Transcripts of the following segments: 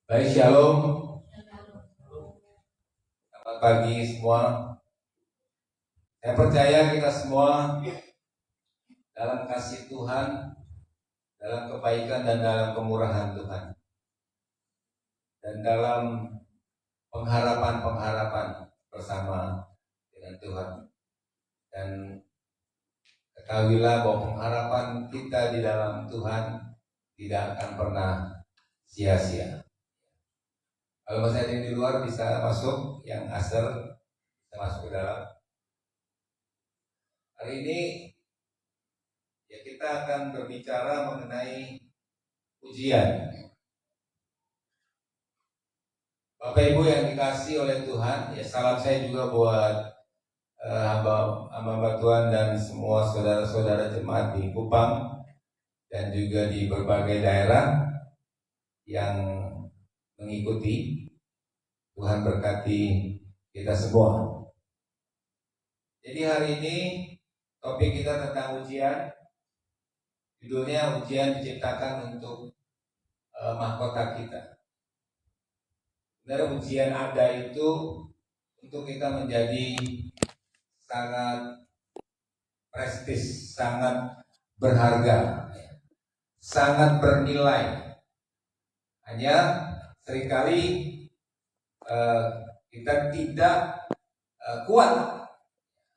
Baik, shalom. Selamat pagi semua. Saya percaya kita semua dalam kasih Tuhan, dalam kebaikan dan dalam kemurahan Tuhan, dan dalam pengharapan bersama dengan Tuhan. Dan ketahuilah bahwa pengharapan kita di dalam Tuhan tidak akan pernah sia-sia. Kalau masih ada yang di luar bisa masuk, yang asal bisa masuk ke dalam. Hari ini ya kita akan berbicara mengenai ujian. Bapak Ibu yang dikasihi oleh Tuhan, ya salam saya juga buat hamba Tuhan dan semua saudara-saudara jemaat di Kupang dan juga di berbagai daerah yang mengikuti. Tuhan berkati kita semua. Jadi hari ini topik kita tentang ujian. Judulnya ujian diciptakan untuk mahkota kita. Sebenarnya ujian ada itu untuk kita menjadi sangat prestis, sangat berharga, sangat bernilai. Hanya seringkali kita tidak kuat,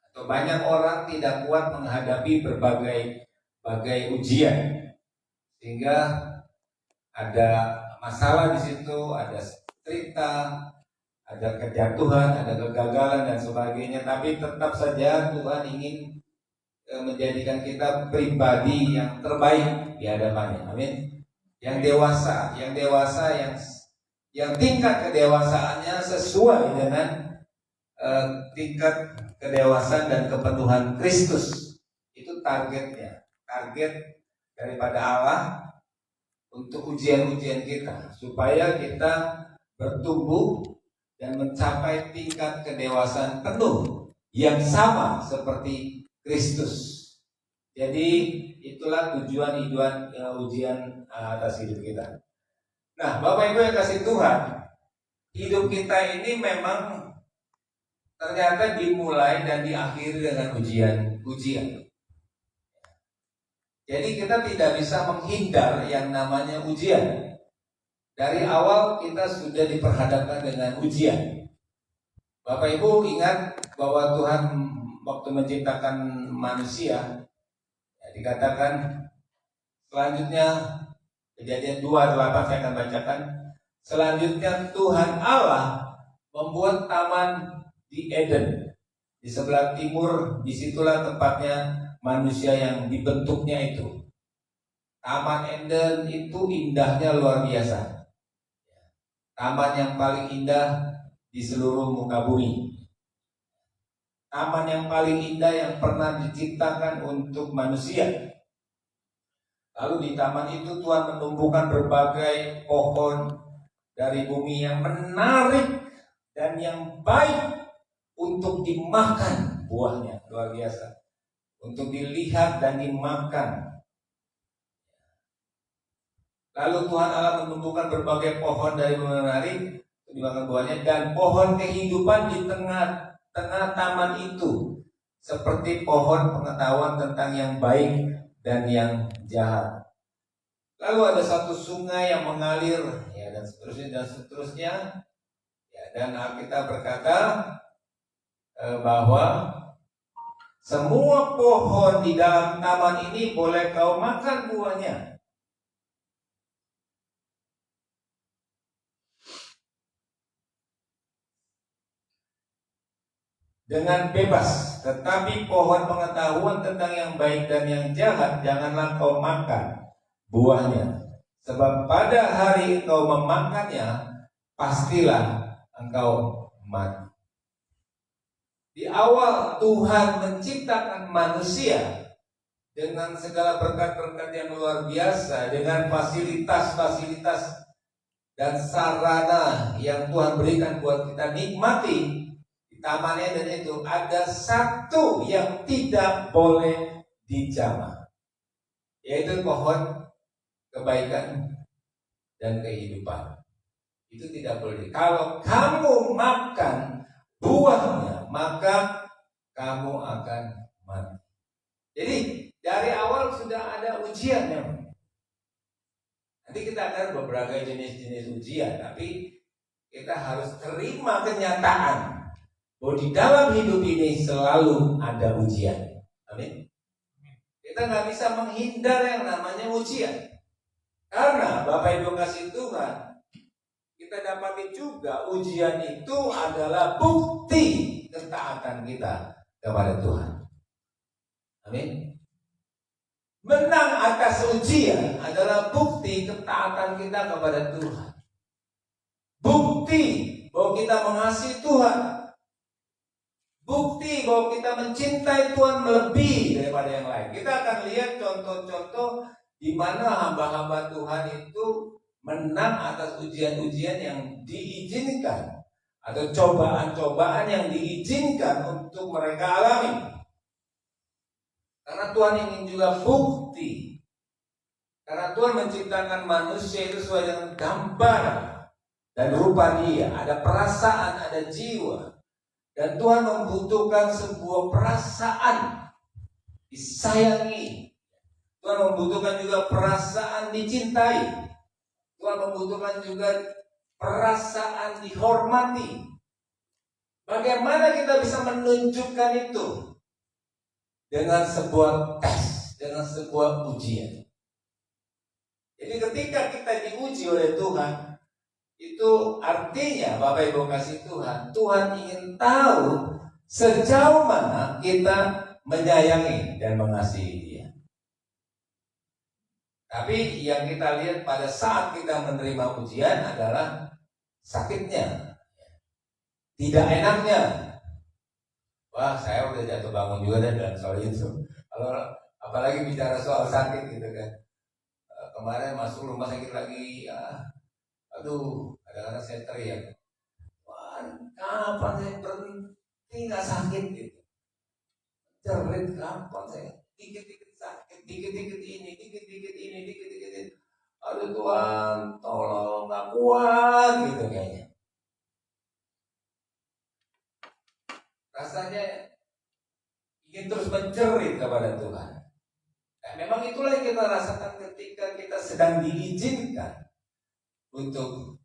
atau banyak orang tidak kuat menghadapi berbagai ujian, sehingga ada masalah di situ, ada cerita, ada kejatuhan, ada kegagalan dan sebagainya. Tapi tetap saja Tuhan ingin menjadikan kita pribadi yang terbaik di hadapannya. Amin. Yang dewasa, yang tingkat kedewasaannya sesuai dengan tingkat kedewasaan dan kepenuhan Kristus. Itu targetnya, target daripada Allah untuk ujian-ujian kita, supaya kita bertumbuh dan mencapai tingkat kedewasaan penuh yang sama seperti Kristus. Jadi itulah tujuan ujian atas hidup kita. Nah, Bapak Ibu yang kasih Tuhan, hidup kita ini memang ternyata dimulai dan diakhiri dengan ujian. Jadi kita tidak bisa menghindar yang namanya ujian. Dari awal kita sudah diperhadapkan dengan ujian. Bapak Ibu ingat bahwa Tuhan waktu menciptakan manusia, ya, dikatakan selanjutnya, Kejadian 2:8 saya akan bacakan. Selanjutnya Tuhan Allah membuat taman di Eden, di sebelah timur. Disitulah tempatnya manusia yang dibentuknya itu. Taman Eden itu indahnya luar biasa. Taman yang paling indah di seluruh muka bumi. Taman yang paling indah yang pernah diciptakan untuk manusia. Lalu di taman itu Tuhan menumbuhkan berbagai pohon dari bumi yang menarik dan yang baik untuk dimakan buahnya, luar biasa. Untuk dilihat dan dimakan. Lalu Tuhan Allah menumbuhkan berbagai pohon dari bumi menarik untuk dimakan buahnya, dan pohon kehidupan di tengah taman itu, seperti pohon pengetahuan tentang yang baik dan yang jahat. Lalu ada satu sungai yang mengalir, ya, dan seterusnya. Ya, dan Alkitab berkata bahwa semua pohon di dalam taman ini boleh kau makan buahnya. Dengan bebas, tetapi pohon pengetahuan tentang yang baik dan yang jahat janganlah kau makan buahnya, sebab pada hari engkau memakannya pastilah engkau mati. Di awal Tuhan menciptakan manusia dengan segala berkat-berkat yang luar biasa, dengan fasilitas-fasilitas dan sarana yang Tuhan berikan buat kita nikmati. Taman Eden itu ada satu yang tidak boleh dijamah, yaitu pohon kebaikan dan kehidupan. Itu tidak boleh. Kalau kamu makan buahnya, maka kamu akan mati. Jadi dari awal sudah ada ujian memang. Nanti kita akan beberapa jenis-jenis ujian, tapi kita harus terima kenyataan bahwa di dalam hidup ini selalu ada ujian. Amin. Kita nggak bisa menghindar yang namanya ujian. Karena Bapak Ibu kasih Tuhan, kita dapati juga ujian itu adalah bukti ketaatan kita kepada Tuhan. Amin. Menang atas ujian adalah bukti ketaatan kita kepada Tuhan. Bukti bahwa kita mengasihi Tuhan. Bukti bahwa kita mencintai Tuhan melebihi daripada yang lain. Kita akan lihat contoh-contoh di mana hamba-hamba Tuhan itu menang atas ujian-ujian yang diizinkan atau cobaan-cobaan yang diizinkan untuk mereka alami. Karena Tuhan ingin juga bukti. Karena Tuhan menciptakan manusia itu sesuai dengan gambar dan rupa Dia. Ada perasaan, ada jiwa. Dan Tuhan membutuhkan sebuah perasaan disayangi. Tuhan membutuhkan juga perasaan dicintai. Tuhan membutuhkan juga perasaan dihormati. Bagaimana kita bisa menunjukkan itu? Dengan sebuah tes, dengan sebuah ujian. Jadi ketika kita diuji oleh Tuhan, itu artinya Bapak Ibu kasih Tuhan, Tuhan ingin tahu sejauh mana kita menyayangi dan mengasihi Dia. Tapi yang kita lihat pada saat kita menerima ujian adalah sakitnya, tidak enaknya. Wah, saya udah jatuh bangun juga dan soal itu. Kalau apalagi bicara soal sakit gitu kan. Kemarin masuk rumah sakit lagi, aduh, kadang-kadang saya teriak. Wah, kapan saya berhenti nggak sakit gitu? Jerit kapan saya? Dikit-dikit sakit, dikit-dikit ini, dikit-dikit ini, dikit-dikit ini. Aduh Tuhan, tolong, nggak kuat gitu kayaknya. Rasanya ingin terus menjerit kepada Tuhan. Dan memang itulah yang kita rasakan ketika kita sedang diizinkan untuk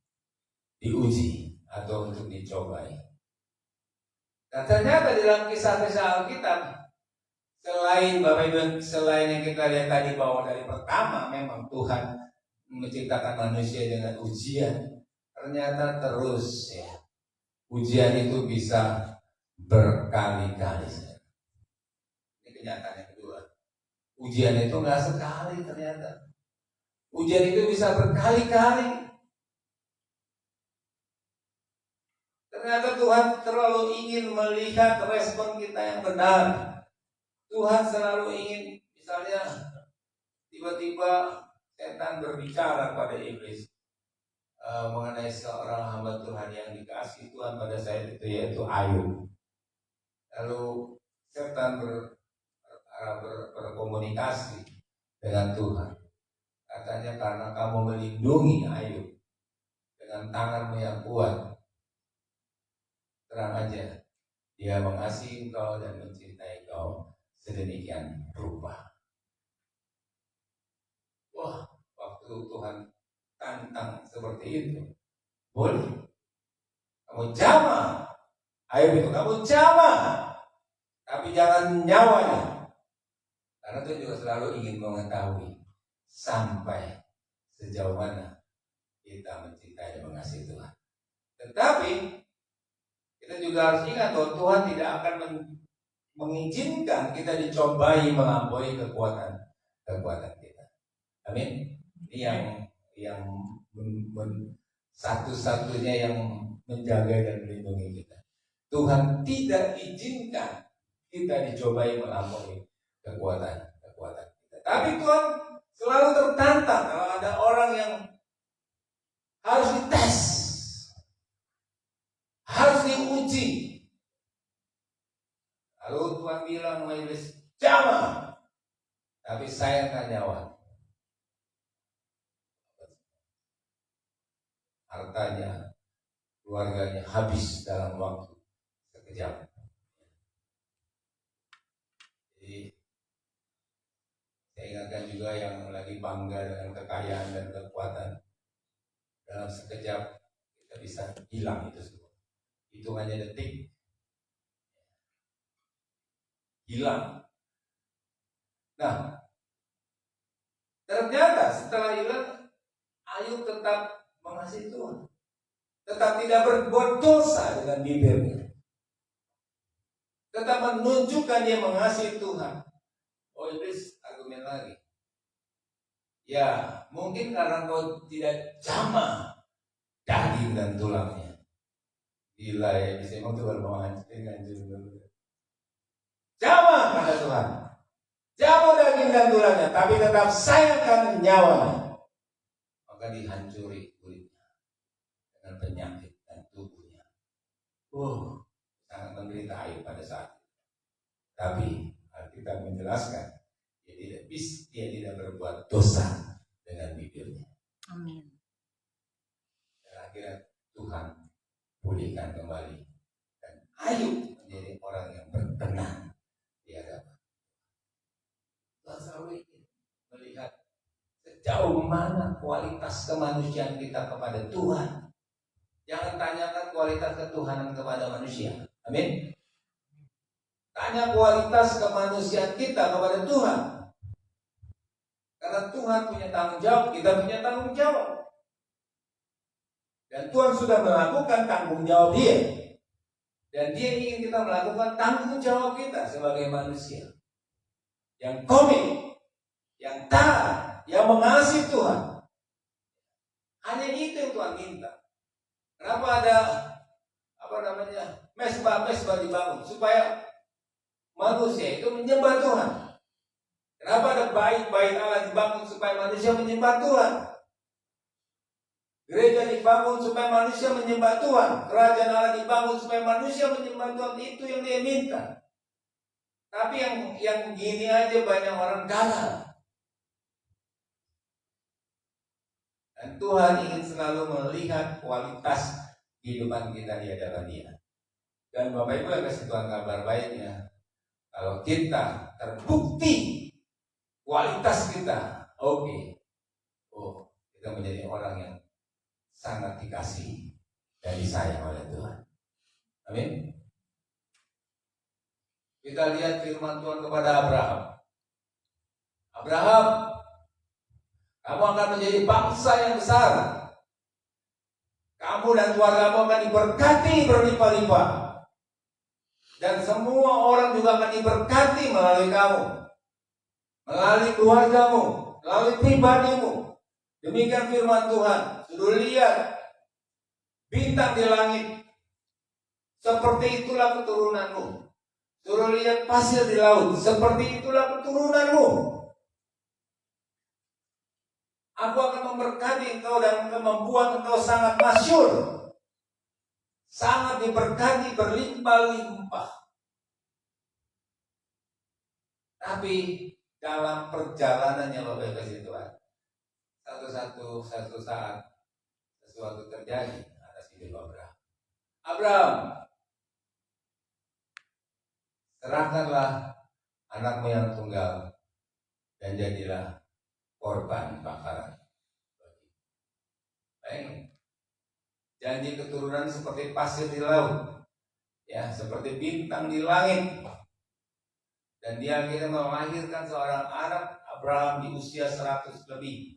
diuji atau untuk dicobai. Dan ternyata dalam kisah-kisah Alkitab, selain Bapak Ibu, selain yang kita lihat tadi bahwa dari pertama memang Tuhan menciptakan manusia dengan ujian, ternyata terus ya, ujian itu bisa berkali-kali. Ini kenyataan yang kedua. Ujian itu nggak sekali ternyata. Ujian itu bisa berkali-kali. Ternyata Tuhan terlalu ingin melihat respon kita yang benar. Tuhan selalu ingin, misalnya tiba-tiba setan berbicara pada iblis mengenai seorang hamba Tuhan yang dikasihi Tuhan pada saat itu, yaitu Ayub. Lalu setan berkomunikasi dengan Tuhan. Katanya karena kamu melindungi Ayub dengan tanganmu yang kuat, terang aja Dia mengasihi engkau dan mencintai engkau sedemikian rupa. Wah, waktu Tuhan tantang seperti itu, boleh kamu jamah Ayub itu, kamu jamah, tapi jangan nyawanya. Karena Tuhan juga selalu ingin mengetahui sampai sejauh mana kita mencintai dan mengasihi Tuhan. Tetapi kita juga harus ingat bahwa Tuhan tidak akan mengizinkan kita dicobai melampaui kekuatan kita. Amin. Ini yang satu-satunya yang menjaga dan melindungi kita. Tuhan tidak izinkan kita dicobai melampaui kekuatan kita. Tapi Tuhan selalu tertantang kalau ada orang yang harus dites, harus diuji. Lalu Tuhan bilang sama iblis, jamah, tapi saya akan nyawa. hartanya, keluarganya habis dalam waktu sekejap. Jadi saya ingatkan juga yang lagi bangga dengan kekayaan dan kekuatan, dalam sekejap kita bisa hilang itu semua. Hitungannya detik, hilang. Nah, ternyata setelah hilang, Ayub tetap mengasihi Tuhan, tetap tidak berbuat dosa dengan bibirnya, tetap menunjukkan dia mengasihi Tuhan. Oh, iblis argumen lagi. Ya, mungkin karena kau tidak jamah daging dan tulangnya. Gila ya, bisa emang Tuhan mau hancurin dulu. Jamah pada Tuhan, jamah daging dan tulangnya, tapi tetap sayangkan nyawanya. Maka dihancuri kulitnya dengan penyakit dan tubuhnya. Sangat menderita Ayub pada saat itu. Tapi Alkitab menjelaskan dia tidak berbuat dosa dengan bibirnya. Amin. Dan akhirnya Tuhan pulihkan kembali, dan Ayub menjadi orang yang berkenan di hadapan Tuhan. Selalu ingin melihat sejauh mana kualitas kemanusiaan kita kepada Tuhan. Jangan tanyakan kualitas ketuhanan kepada manusia. Amin. Tanya kualitas kemanusiaan kita kepada Tuhan. Karena Tuhan punya tanggung jawab, kita punya tanggung jawab. Dan Tuhan sudah melakukan tanggung jawab dia. Dan dia ingin kita melakukan tanggung jawab kita sebagai manusia yang komit, yang taat, yang mengasihi Tuhan. Hanya itu yang Tuhan minta. Kenapa ada mesbah dibangun? Supaya manusia itu menyembah Tuhan. Kenapa ada bait-bait Allah dibangun? Supaya manusia menyembah Tuhan. Gereja dibangun supaya manusia menyembah Tuhan. Kerajaan Allah dibangun supaya manusia menyembah Tuhan. Itu yang dia minta. Tapi yang gini aja banyak orang gagal. Dan Tuhan ingin selalu melihat kualitas kehidupan kita di hadapan Dia. Dan Bapak Ibu yang kasih Tuhan kabar baiknya, kalau kita terbukti kualitas kita kita menjadi orang yang sangat dikasihi dan disayang oleh Tuhan. Amin. Kita lihat firman Tuhan kepada Abraham. Abraham, kamu akan menjadi bangsa yang besar. Kamu dan keluargamu akan diberkati berlimpah-limpah. Dan semua orang juga akan diberkati melalui kamu, melalui keluargamu, melalui pribadimu. Demikian firman Tuhan. Sudah lihat bintang di langit, seperti itulah keturunanmu. Suruh lihat pasir di laut, seperti itulah keturunanmu. Aku akan memberkati engkau dan membuat engkau sangat masyhur, sangat diberkati berlimpah-limpah. Tapi dalam perjalanannya Bapak Ibu Tuhan, satu saat sesuatu terjadi atas hidup Abraham. Abraham, serahkanlah anakmu yang tunggal dan jadilah korban bakaran. Baik. Janji keturunan seperti pasir di laut, ya, seperti bintang di langit. Dan dia akhirnya melahirkan seorang anak, Abraham, di usia 100 lebih.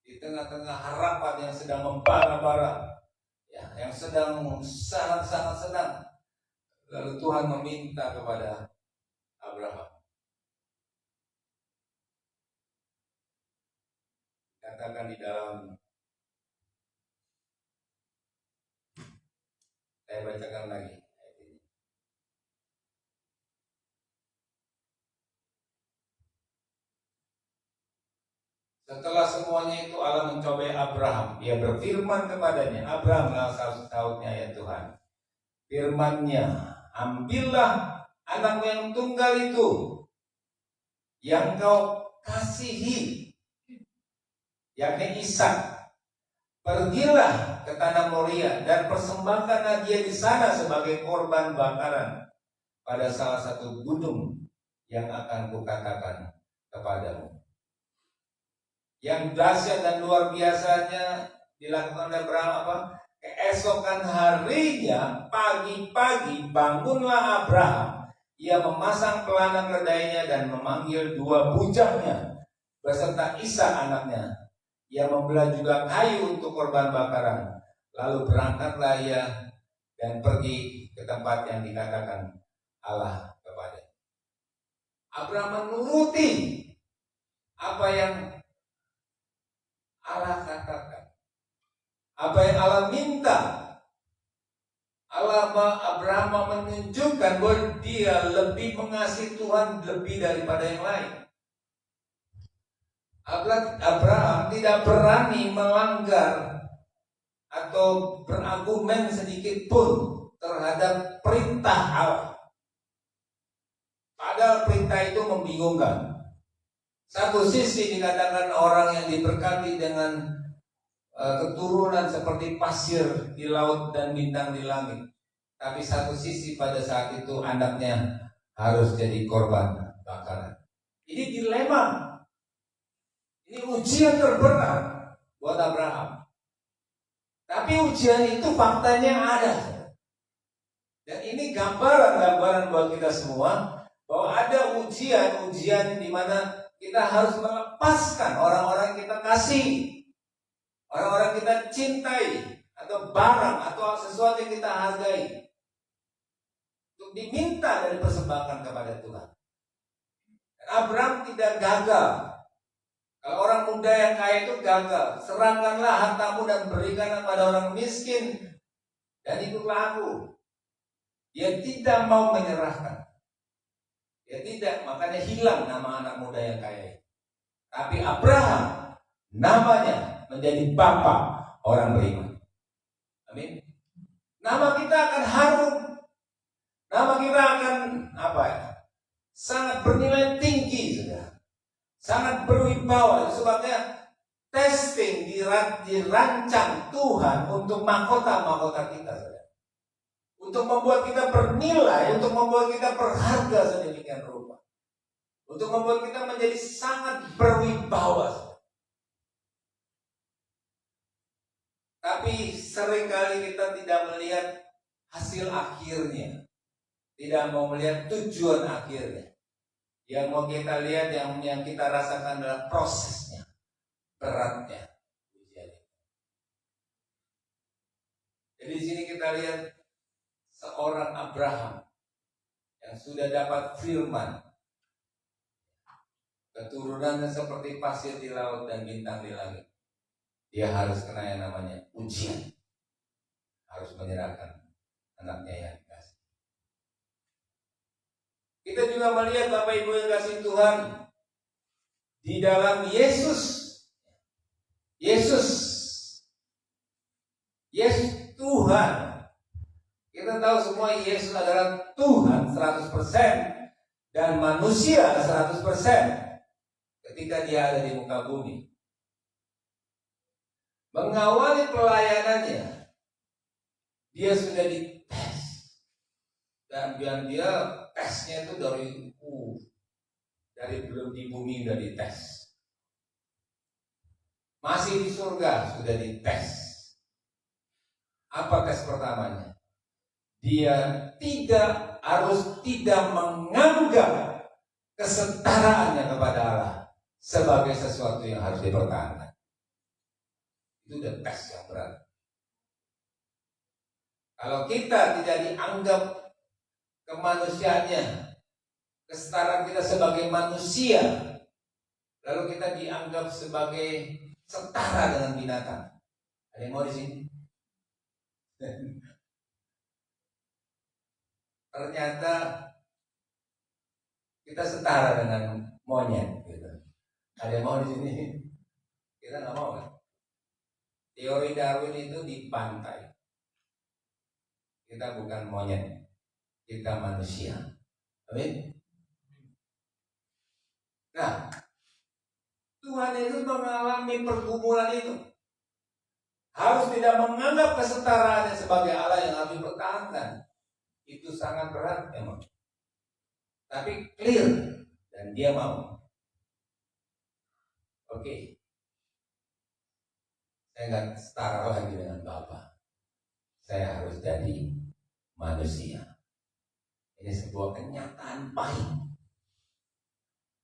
Di tengah-tengah harapan yang sedang membara-bara, ya, yang sedang sangat-sangat senang. Lalu Tuhan meminta kepada Abraham, katakan di dalam, saya bacakan lagi. Setelah semuanya itu Allah mencobai Abraham. Dia berfirman kepadanya, Abraham, sahutnya ya Tuhan, firman-Nya, ambillah anakmu yang tunggal itu, yang kau kasihi, yakni Ishak, pergilah ke tanah Moria dan persembahkanlah dia di sana sebagai korban bakaran pada salah satu gunung yang akan kukatakan kepadamu. Yang dahsyat dan luar biasanya dilakukan oleh Abraham apa? Keesokan harinya pagi-pagi bangunlah Abraham. Ia memasang pelana keledainya dan memanggil 2 bujangnya beserta Ishak anaknya. Ia membelah juga kayu untuk korban bakaran. Lalu berangkatlah ia dan pergi ke tempat yang dikatakan Allah kepada. Abraham menuruti apa yang Allah katakan, apa yang Allah minta. Abraham menunjukkan bahwa dia lebih mengasihi Tuhan lebih daripada yang lain. Abraham tidak berani melanggar atau berargumen sedikit pun terhadap perintah Allah. Padahal perintah itu membingungkan. Satu sisi dikatakan orang yang diberkati dengan keturunan seperti pasir di laut dan bintang di langit. Tapi satu sisi pada saat itu anaknya harus jadi korban bakaran. Ini dilema. Ini ujian terberat buat Abraham. Tapi ujian itu faktanya ada. Dan ini gambaran buat kita semua bahwa ada ujian di mana kita harus melepaskan orang-orang kita kasih, orang-orang kita cintai, atau barang atau sesuatu yang kita hargai, untuk diminta dan dipersembahkan kepada Tuhan. Dan Abraham tidak gagal. Kalau orang muda yang kaya itu gagal, serahkanlah hartamu dan berikanlah pada orang miskin dan ikutlah aku. Dia tidak mau menyerahkan. Dia tidak, makanya hilang nama anak muda yang kaya. Tapi Abraham namanya menjadi bapa orang beriman. Amin. Nama kita akan harum. Nama kita akan sangat bernilai tinggi, saudara. Sangat berwibawa. Sebabnya testing dirancang Tuhan untuk mahkota-mahkota kita, saudara. Untuk membuat kita bernilai, untuk membuat kita berharga sedemikian rupa. Untuk membuat kita menjadi sangat berwibawa. Tapi seringkali kita tidak melihat hasil akhirnya. Tidak mau melihat tujuan akhirnya. Yang mau kita lihat, yang kita rasakan adalah prosesnya, beratnya. Jadi di sini kita lihat seorang Abraham yang sudah dapat firman, keturunannya seperti pasir di laut dan bintang di langit. Dia harus kena yang namanya ujian, harus menyerahkan anaknya yang dikasih. Kita juga melihat Bapak Ibu yang kasih Tuhan, di dalam Yesus Tuhan. Kita tahu semua Yesus adalah Tuhan 100% dan manusia 100% ketika dia ada di muka bumi. Mengawali pelayanannya, dia sudah dites. Dan dia tesnya itu dari belum di bumi sudah dites. Masih di surga sudah dites. Apa tes pertamanya? Dia harus tidak menganggap kesetaraannya kepada Allah sebagai sesuatu yang harus dipertahankan. Itu udah tes yang berat. Kalau kita tidak dianggap kemanusiaannya, kesetaraan kita sebagai manusia, lalu kita dianggap sebagai setara dengan binatang. Ada yang mau di sini? Ternyata kita setara dengan monyet, gitu. Ada yang mau di sini? Kita nggak mau, kan? Teori Darwin itu di pantai. Kita bukan monyet, kita manusia. Amin. Nah, Tuhan itu mengalami pergumulan itu. harus tidak menganggap kesetaraannya sebagai Allah yang harus dipertahankan. Itu sangat berat memang. Tapi clear dan dia mau. Oke. Saya nggak setara lagi dengan Bapak. Saya harus jadi manusia. Ini sebuah kenyataan pahit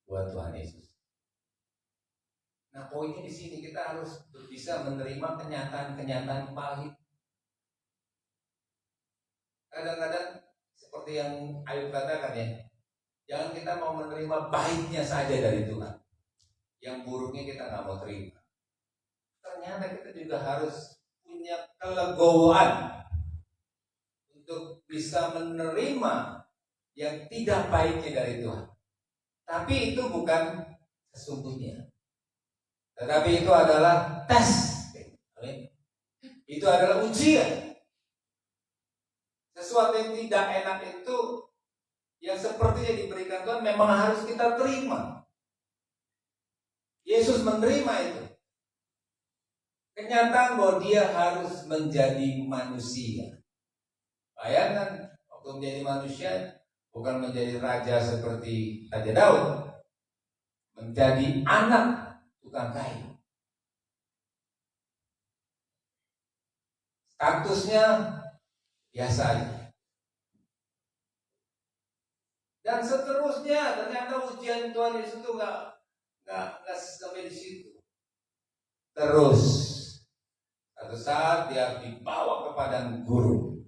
buat Tuhan Yesus. Nah, poinnya di sini kita harus bisa menerima kenyataan-kenyataan pahit. Kadang-kadang seperti yang Ayub katakan ya, jangan kita mau menerima baiknya saja dari Tuhan, yang buruknya kita nggak mau terima. Ternyata kita juga harus punya kelegowoan untuk bisa menerima yang tidak baiknya dari Tuhan. Tapi itu bukan sesungguhnya. Tetapi itu adalah tes. Itu adalah ujian. Sesuatu yang tidak enak itu yang sepertinya diberikan Tuhan memang harus kita terima. Yesus menerima itu. Kenyataan bahwa dia harus menjadi manusia. Bayangkan waktu menjadi manusia bukan menjadi raja seperti Raja Daud, menjadi anak tukang kayu. Statusnya biasa aja. Dan seterusnya, ternyata ujian Tuhan Yesus itu nggak sampai di situ. Terus satu saat dia dibawa ke padang gurun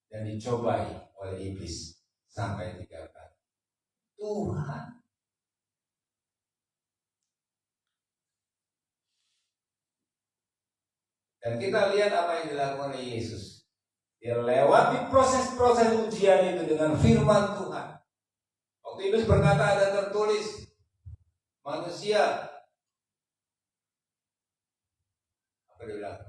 dan dicobai oleh iblis sampai 3 kali. Tuhan. Dan kita lihat apa yang dilakukan oleh Yesus. Dia lewati proses-proses ujian itu dengan firman Tuhan. Waktu iblis berkata, ada tertulis, manusia, apa dia bilang?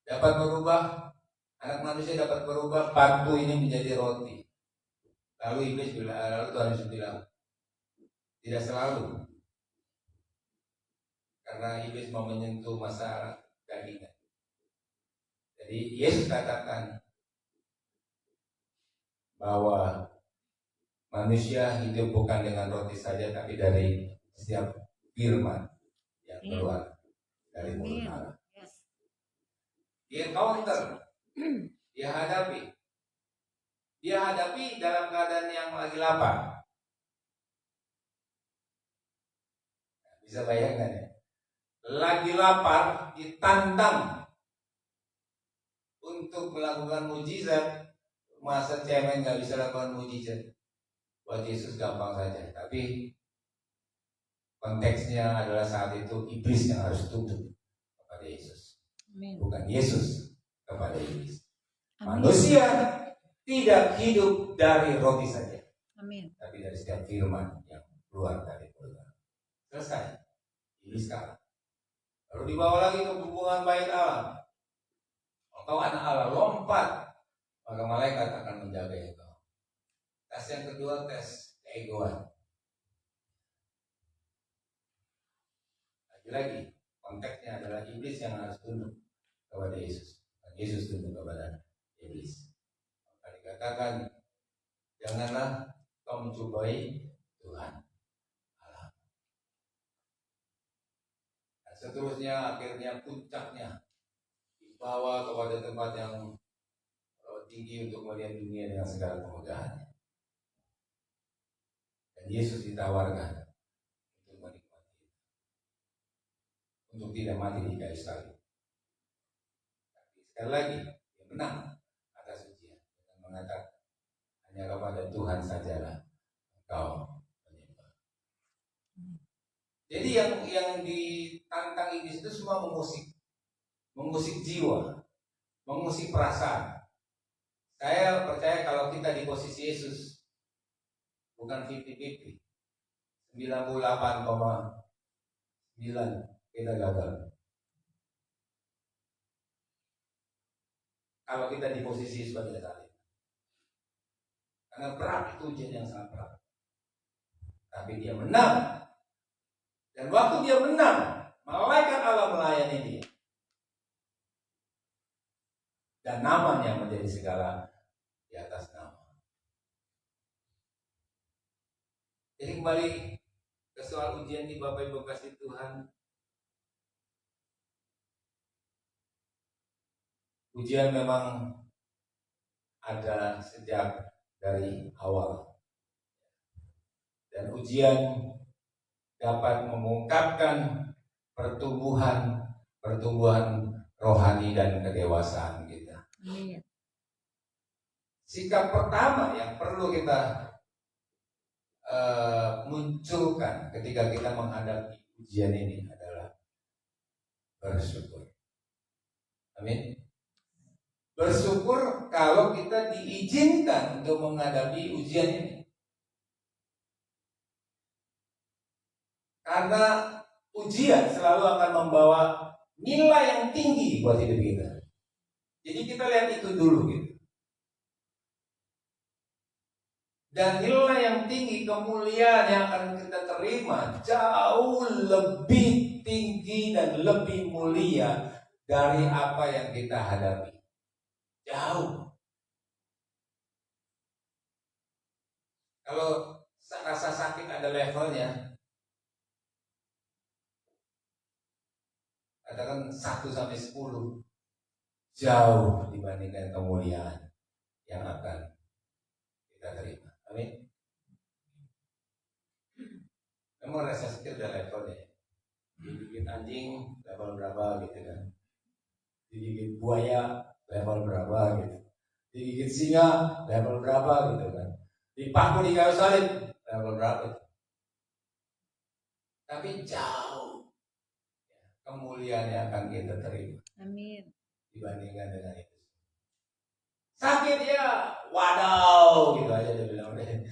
Dapat berubah, anak manusia dapat berubah batu ini menjadi roti. Lalu iblis bilang, lalu Tuhan Yesus bilang, tidak selalu. Karena iblis mau menyentuh masalah dagingan. Jadi Yesus katakan bahwa manusia hidup bukan dengan roti saja, tapi dari setiap firman yang keluar dari mulut Allah. Dia counter, dia hadapi dalam keadaan yang lagi lapar. Bisa bayangkan ya, lagi lapar ditantang untuk melakukan mujizat. Masa cemen nggak bisa lakukan mujizat? Buat Yesus gampang saja. Tapi konteksnya adalah saat itu iblis yang harus tunduk kepada Yesus. Amin. Bukan Yesus kepada iblis. Amin. Manusia tidak hidup dari roti saja. Amin. Tapi dari setiap firman yang keluar dari mulut Allah. Selesai. Iblis kalah. Lalu dibawa lagi ke hubungan bait Allah. Kalau anak Allah lompat, maka malaikat akan menjaga engkau. Tes yang kedua, tes keegoan. Lagi-lagi, konteksnya adalah iblis yang harus tunduk kepada Yesus. Dan Yesus tunduk kepada iblis. Maka dikatakan, janganlah kau mencobai Tuhan Allah. Dan seterusnya, akhirnya puncaknya dibawa kepada tempat yang tinggi untuk melihat dunia dengan segala kemegahannya. Dan Yesus ditawarkan untuk menikmati, untuk tidak mati di kayu salib. Tapi sekali lagi, dia menang atas ujian dengan mengatakan, hanya kepada Tuhan sajalah engkau menyembah. Jadi yang ditantang iblis itu semua mengusik jiwa, mengusik perasaan. Saya percaya kalau kita di posisi Yesus bukan 50-50, 98,9 kita gagal. Kalau kita di posisi Yesus pada saat itu, karena berat itu ujian yang sangat berat. Tapi dia menang Dan waktu dia menang, malaikat Allah melayani dia. Dan namanya menjadi segala di atas nama. Jadi kembali ke soal ujian di Bapak Ibu kasih Tuhan. Ujian memang ada sejak dari awal. Dan ujian dapat mengungkapkan pertumbuhan rohani dan kedewasaan kita. Amin. Sikap pertama yang perlu kita munculkan ketika kita menghadapi ujian ini adalah bersyukur. Amin. Bersyukur kalau kita diizinkan untuk menghadapi ujian ini. Karena ujian selalu akan membawa nilai yang tinggi buat hidup kita. Jadi kita lihat itu dulu gitu. Dan nilai yang tinggi, kemuliaan yang akan kita terima jauh lebih tinggi dan lebih mulia dari apa yang kita hadapi. Jauh. Kalau rasa sakit ada levelnya, katakan 1 sampai 10, jauh dibandingkan kemuliaan yang akan kita terima. Amin. Memang rasa sakit ada levelnya. Digigit anjing level berapa gitu kan, digigit buaya level berapa gitu, digigit singa level berapa gitu kan, dipaku di kayu salib level berapa gitu. Tapi jauh kemuliaan yang akan kita terima. Amin. Dibandingkan dengan itu. Sakit ya, wadaw gitu aja dia bilang deh.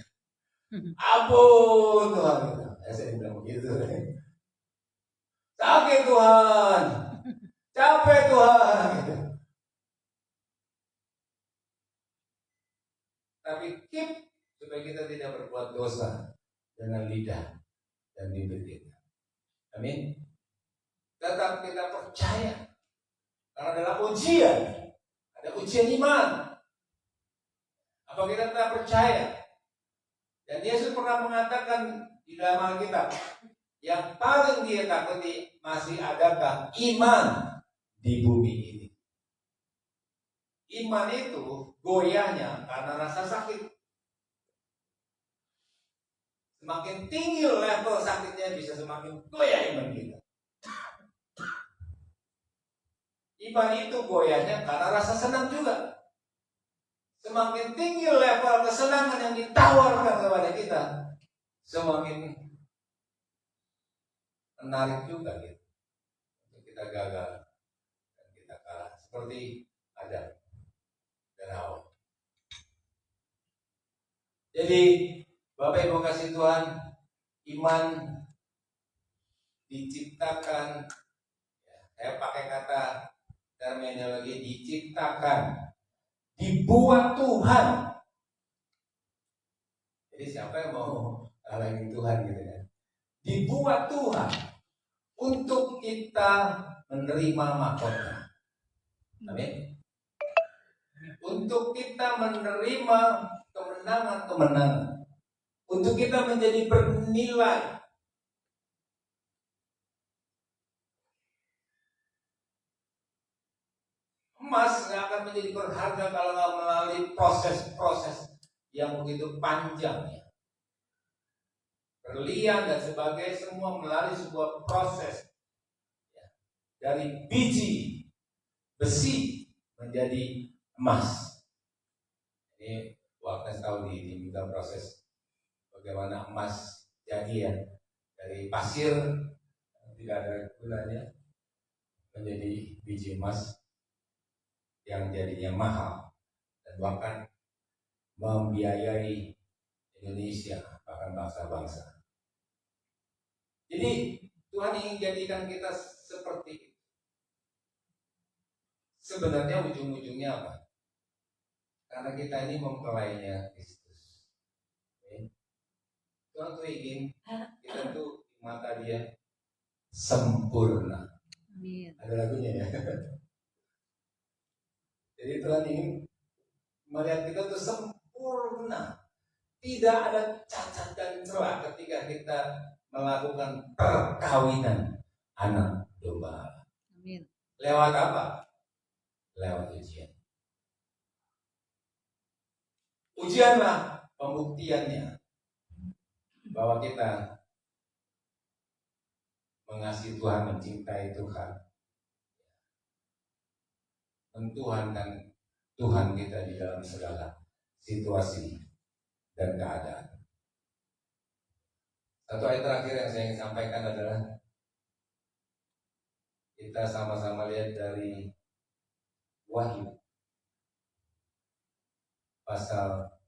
Ampun Tuhan gitu. Saya bilang begitu. Sakit Tuhan, capek Tuhan gitu. Tapi keep supaya kita tidak berbuat dosa dengan lidah dan bibir kita. Amin. Tetap kita percaya karena dalam ujian ada ujian iman. Apa kita tetap percaya? Dan Yesus pernah mengatakan di dalam Alkitab, yang paling dia takuti masih adakah iman di bumi ini. Iman itu goyahnya karena rasa sakit. Semakin tinggi level sakitnya bisa semakin goyah iman kita. Iman itu goyahnya karena rasa senang juga. Semakin tinggi level kesenangan yang ditawarkan kepada kita, semakin menarik juga gitu. Untuk kita gagal dan kita kalah. Seperti Adam dan Hawa. Jadi Bapak Ibu kasih Tuhan, iman diciptakan, saya pakai kata terminologi diciptakan, dibuat Tuhan. Jadi siapa yang mau ngalahin Tuhan gitu kan? Dibuat Tuhan untuk kita menerima mahkota. Amin. Untuk kita menerima kemenangan-kemenangan. Untuk kita menjadi bernilai. Emas nggak akan menjadi berharga kalau nggak melalui proses-proses yang begitu panjang ya. Berlian dan sebagainya semua melalui sebuah proses ya. Dari biji besi menjadi emas. Ini waktu tahu di dalam proses bagaimana emas jadi ya, dari pasir tidak ada gunanya menjadi biji emas yang jadinya mahal dan bahkan membiayai Indonesia bahkan bangsa-bangsa. Jadi Tuhan ingin jadikan kita seperti itu. Sebenarnya ujung-ujungnya apa? Karena kita ini mempelainya Kristus. Tuhan tuh ingin kita tuh di mata Dia sempurna. Amin. Ada lagunya ya. Jadi Tuhan ingin melihat kita tuh sempurna, tidak ada cacat dan celah ketika kita melakukan perkawinan anak domba. Amin. Lewat apa? Lewat ujian. Ujianlah pembuktiannya bahwa kita mengasihi Tuhan, mencintai Tuhan, mentuhankan Tuhan kita di dalam segala situasi dan keadaan. Satu ayat terakhir yang saya ingin sampaikan adalah kita sama-sama lihat dari Wahyu pasal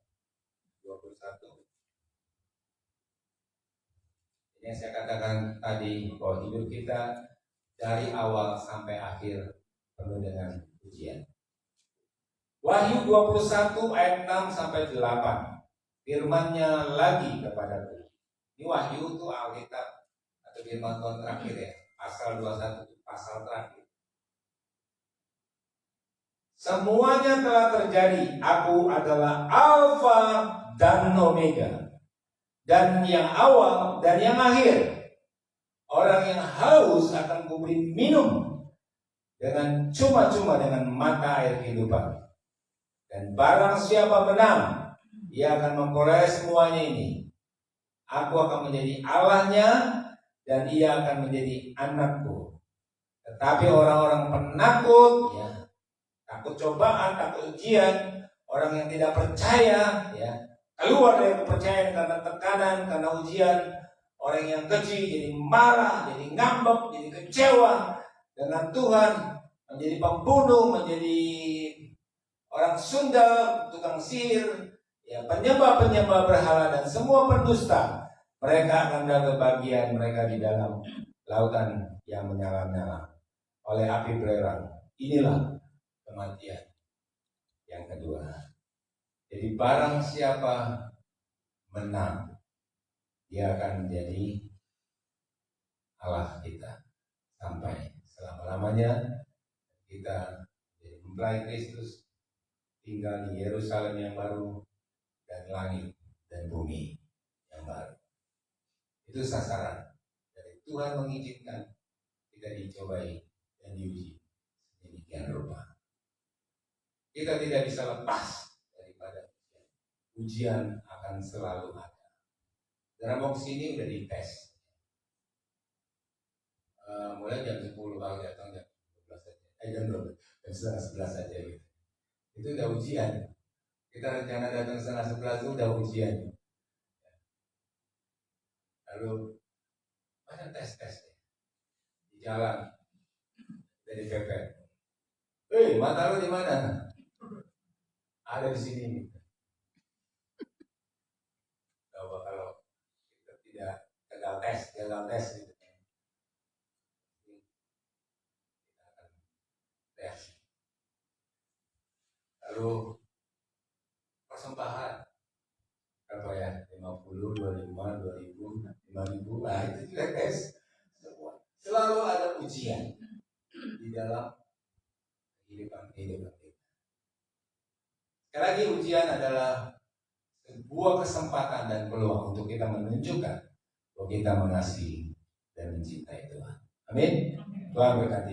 21. Ini yang saya katakan tadi, bahwa hidup kita dari awal sampai akhir penuh dengan ujian. Wahyu 21 ayat 6 sampai 8. Firman-Nya lagi kepadaku. Ini Wahyu itu Alkitab atau firman Tuhan terakhir ya. Pasal 21 itu pasal terakhir. Semuanya telah terjadi. Aku adalah Alfa dan Omega, dan yang awal dan yang akhir. Orang yang haus akan kuberi minum dengan cuma-cuma dengan mata air kehidupan. Dan barang siapa menang, ia akan memperoleh semuanya ini. Aku akan menjadi Allahnya, dan ia akan menjadi anakku. Tetapi orang-orang penakut, ya, takut cobaan, takut ujian, orang yang tidak percaya, ya, keluar dari kepercayaan karena tekanan, karena ujian. Orang yang keji jadi marah, jadi ngambek, jadi kecewa dengan Tuhan, menjadi pembunuh, menjadi orang Sunda, tukang sihir, ya, penyembah-penyembah berhala dan semua pendusta. Mereka akan mendapat bagian mereka di dalam lautan yang menyala-nyala oleh api belerang. Inilah kematian yang kedua. Jadi barang siapa menang, dia akan menjadi Allah kita sampai selama-lamanya. Kita menjadi mempelai Kristus, tinggal di Yerusalem yang baru dan langit dan bumi yang baru. Itu sasaran dari Tuhan mengizinkan kita dicobai dan diuji sedemikian rupa. Kita tidak bisa lepas daripada ujian, akan selalu ada. Dalam box ini udah dites. Mulai jam 10 kalau datang jam 12 saja. Jam 12, jam setengah 11 saja gitu. Itu udah ujian. Kita rencana datang setengah 11 itu udah ujian. Lalu banyak tes-tes di jalan dari PP. Mata lu di mana? Ada di sini. Coba kalau kita tidak gagal tes gitu. Kita akan tes. Lalu persembahan apa ya, 50, 25, 2000, 5000, nah itu juga tes. Selalu ada ujian di dalam kehidupan kita. Sekali lagi, ujian adalah sebuah kesempatan dan peluang untuk kita menunjukkan bahwa kita mengasihi dan mencintai Tuhan. Amin. Tuhan berkati.